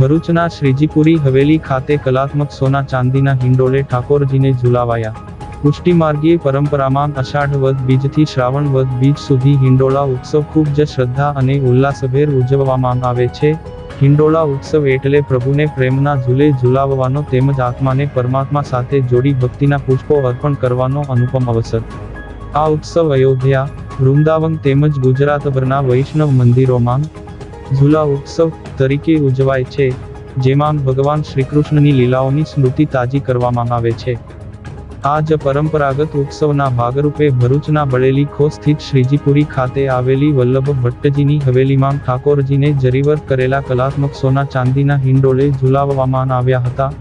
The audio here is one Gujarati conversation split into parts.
ભરૂચના શ્રીજીપુરી હવેલી ખાતે કલાત્મક સોના ચાંદીના હિંડોળે ઠાકોરજીને ઝુલાવાયા. પુષ્ટિમાર્ગીય પરંપરામાં અષાઢ વદ બીજથી શ્રાવણ વદ બીજ સુધી હિંડોળા ઉત્સવ ખૂબ જ શ્રદ્ધા અને ઉલ્લાસભેર ઉજવવામાં આવે છે. હિંડોળા ઉત્સવ એટલે પ્રભુને પ્રેમના ઝૂલે ઝુલાવવાનો તેમજ આત્માને પરમાત્મા સાથે જોડી ભક્તિના પુષ્પો અર્પણ કરવાનો અનુપમ અવસર. આ ઉત્સવ અયોધ્યા, વૃંદાવન તેમજ ગુજરાતભરના વૈષ્ણવ મંદિરોમાં ઝૂલા ઉત્સવ તરીકે ઉજવાય છે, જેમાં ભગવાન શ્રીકૃષ્ણની લીલાઓની સ્મૃતિ તાજી કરવામાં આવે છે. આ જ પરંપરાગત ઉત્સવના ભાગરૂપે ભરૂચના બળેલી ખો સ્થિત શ્રીજીપુરી ખાતે આવેલી વલ્લભ ભટ્ટજીની હવેલીમાં ઠાકોરજીને જરીવર્ક કરેલા કલાત્મક સોના ચાંદીના હિંડોળે ઝુલાવવામાં આવ્યા હતા.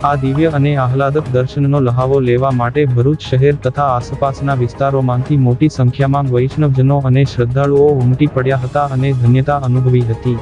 આ દિવ્ય અને આહલાદક દર્શનનો લહાવો લેવા માટે ભરૂચ શહેર તથા આસપાસના વિસ્તારોમાંથી મોટી સંખ્યામાં વૈષ્ણવજનો અને શ્રદ્ધાળુઓ ઉમટી પડ્યા હતા અને ધન્યતા અનુભવી હતી.